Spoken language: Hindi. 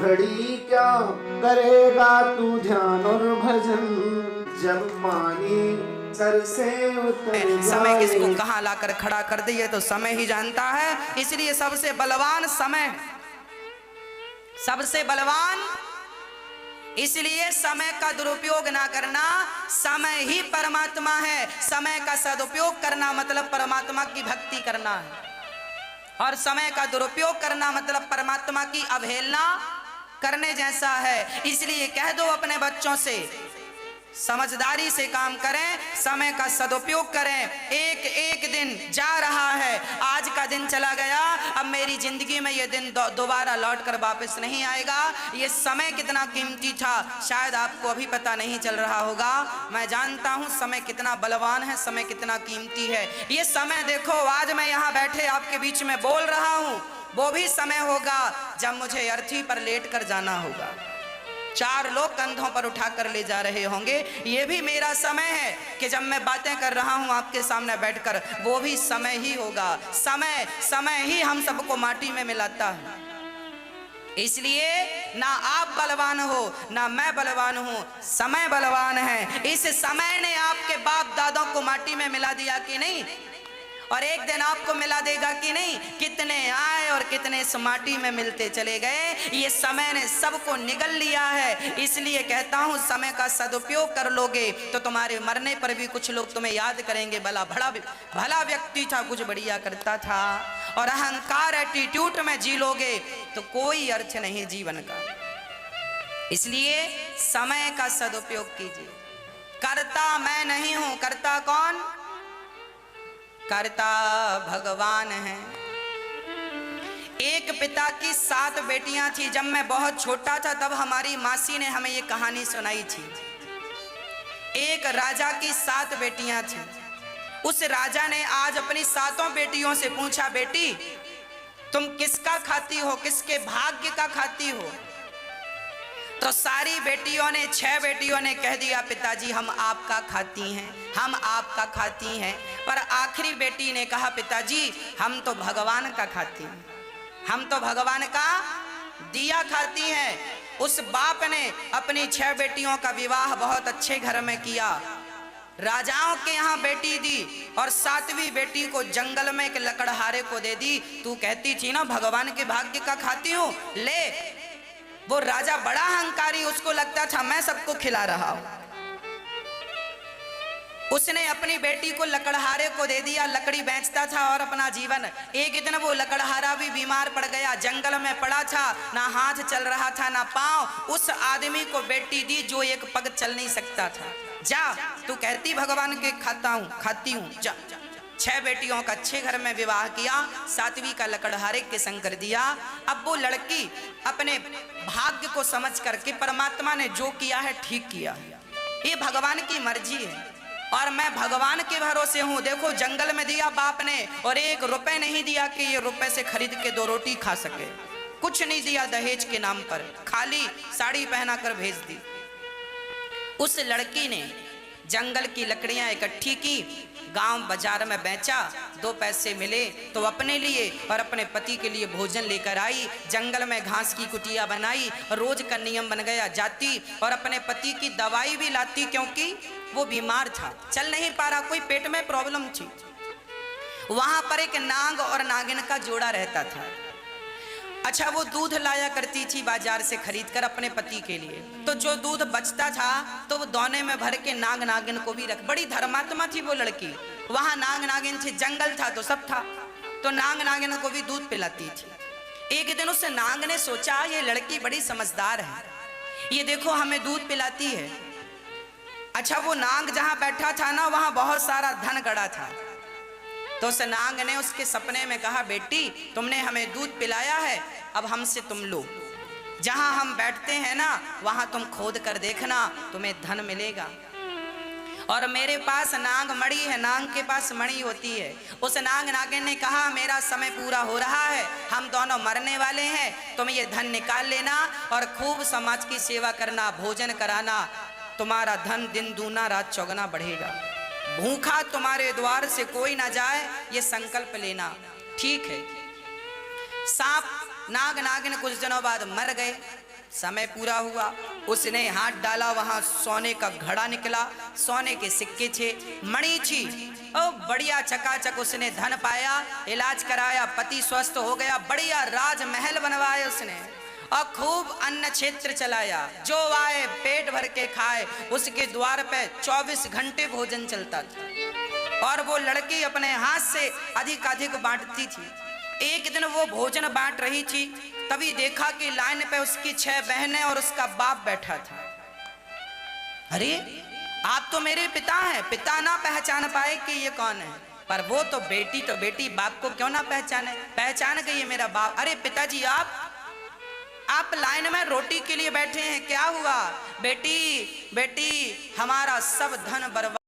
घड़ी क्या करेगा तू ध्यान और भजन, जब पानी सर से उतर समय किसको जाए। कहाँ लाकर खड़ा कर दिए तो समय ही जानता है। इसलिए सबसे बलवान समय, सबसे बलवान। इसलिए समय का दुरुपयोग ना करना, समय ही परमात्मा है। समय का सदुपयोग करना मतलब परमात्मा की भक्ति करना है, और समय का दुरुपयोग करना मतलब परमात्मा की अवहेलना करने जैसा है। इसलिए कह दो अपने बच्चों से, समझदारी से काम करें, समय का सदुपयोग करें। एक एक दिन जा रहा है, आज का दिन चला गया, अब मेरी जिंदगी में ये दिन दोबारा लौट कर वापस नहीं आएगा। ये समय कितना कीमती था शायद आपको अभी पता नहीं चल रहा होगा। मैं जानता हूँ समय कितना बलवान है, समय कितना कीमती है। ये समय देखो, आज मैं यहाँ बैठे आपके बीच में बोल रहा हूँ, वो भी समय होगा जब मुझे अर्थी पर लेट कर जाना होगा। 4 लोग कंधों पर उठाकर ले जा रहे होंगे। ये भी मेरा समय है कि जब मैं बातें कर रहा हूं आपके सामने बैठकर, वो भी समय ही होगा। समय समय ही हम सबको माटी में मिलाता है। इसलिए ना आप बलवान हो ना मैं बलवान हूं, समय बलवान है। इस समय ने आपके बाप दादों को माटी में मिला दिया कि नहीं, और एक दिन आपको मिला देगा कि नहीं। कितने आए और कितने इस माटी में मिलते चले गए, ये समय ने सबको निगल लिया है। इसलिए कहता हूं समय का सदुपयोग कर लोगे तो तुम्हारे मरने पर भी कुछ लोग तुम्हें याद करेंगे, भला व्यक्ति था, कुछ बढ़िया करता था। और अहंकार एटीट्यूड में जी लोगे तो कोई अर्थ नहीं जीवन का। इसलिए समय का सदुपयोग कीजिए। करता मैं नहीं हूं, करता कौन? करता भगवान है। एक पिता की 7 बेटियां थी। जब मैं बहुत छोटा था तब हमारी मासी ने हमें ये कहानी सुनाई थी। एक राजा की 7 बेटियां थी। उस राजा ने आज अपनी 7 बेटियों से पूछा, बेटी तुम किसका खाती हो, किसके भाग्य का खाती हो? तो सारी बेटियों ने, 6 बेटियों ने कह दिया, पिताजी हम आपका खाती हैं, हम आपका खाती हैं। पर आखिरी बेटी ने कहा, पिताजी हम तो भगवान का खाती हैं, हम तो भगवान का दिया खाती हैं। उस बाप ने अपनी 6 बेटियों का विवाह बहुत अच्छे घर में किया, राजाओं के यहाँ बेटी दी, और 7वीं बेटी को जंगल में एक लकड़हारे को दे दी। तू कहती थी ना भगवान के भाग्य का खाती हूँ, ले। वो राजा बड़ा अहंकारी, उसको लगता था मैं सबको खिला रहा हूं। उसने अपनी बेटी को लकड़हारे को दे दिया, लकड़ी बेचता था और अपना जीवन। एक दिन वो लकड़हारा भी बीमार पड़ गया, जंगल में पड़ा था, ना हाथ चल रहा था ना पांव। उस आदमी को बेटी दी जो एक पग चल नहीं सकता था। जा, तू कहती भगवान के खाता हूं, खाती हूं, जा। 6 बेटियों का अच्छे घर में विवाह किया, 7वीं का लकड़हारे के संग कर दिया। अब वो लड़की अपने भाग्य को समझ करके, परमात्मा ने जो किया है ठीक किया है, ये भगवान की मर्जी है और मैं भगवान के भरोसे हूं। देखो जंगल में दिया बाप ने, और 1 रुपए नहीं दिया कि ये रुपए से खरीद के 2 रोटी खा सके, कुछ नहीं दिया दहेज के नाम पर, खाली साड़ी पहना कर भेज दी। उस लड़की ने जंगल की लकड़ियां इकट्ठी की, गांव बाजार में बेचा, 2 पैसे मिले तो अपने लिए और अपने पति के लिए भोजन लेकर आई। जंगल में घास की कुटिया बनाई, रोज का नियम बन गया, जाती और अपने पति की दवाई भी लाती, क्योंकि वो बीमार था, चल नहीं पा रहा, कोई पेट में प्रॉब्लम थी। वहां पर एक नाग और नागिन का जोड़ा रहता था। अच्छा, वो दूध लाया करती थी बाजार से खरीद कर अपने पति के लिए, तो जो दूध बचता था तो वो दोने में भर के नाग नागिन को भी रख। बड़ी धर्मात्मा थी वो लड़की। वहां नाग नागिन थी, जंगल था तो सब था, तो नाग नागिन को भी दूध पिलाती थी। एक दिन उस नाग ने सोचा ये लड़की बड़ी समझदार है, ये देखो हमें दूध पिलाती है। अच्छा, वो नाग जहां बैठा था ना, वहां बहुत सारा धन गड़ा था। तो उस नाग ने उसके सपने में कहा, बेटी तुमने हमें दूध पिलाया है, अब हमसे तुम लो, जहां हम बैठते हैं ना वहां तुम खोद कर देखना, तुम्हें धन मिलेगा। और मेरे पास नाग मणि है, नाग के पास मणि होती है। उस नाग नागिन ने कहा, मेरा समय पूरा हो रहा है, हम दोनों मरने वाले हैं, तुम ये धन निकाल लेना और खूब समाज की सेवा करना, भोजन कराना, तुम्हारा धन दिन दूना रात चौगुना बढ़ेगा। भूखा तुम्हारे द्वार से कोई ना जाए, ये संकल्प लेना। ठीक है। सांप नाग नागिन कुछ दिनों बाद मर गए। समय पूरा हुआ, उसने हाथ डाला, वहां सोने का घड़ा निकला, सोने के सिक्के थे, मणि थी। ओ बढ़िया चकाचक उसने धन पाया, इलाज कराया, पति स्वस्थ हो गया, बढ़िया राजमहल बनवाए उसने और खूब अन्न क्षेत्र चलाया। जो आए पेट भर के खाए, उसके द्वार पे 24 घंटे भोजन चलता था और वो लड़की अपने हाथ से अधिक बांटती थी। एक दिन वो भोजन बांट रही थी, तभी देखा कि लाइन पे उसकी 6 बहनें और उसका बाप बैठा था। अरे आप तो मेरे पिता हैं। पिता ना पहचान पाए कि ये कौन है, पर वो तो बेटी, बाप को क्यों ना पहचाने, पहचान गई ये मेरा बाप। अरे पिताजी आप लाइन में रोटी के लिए बैठे हैं, क्या हुआ? बेटी हमारा सब धन बर्बाद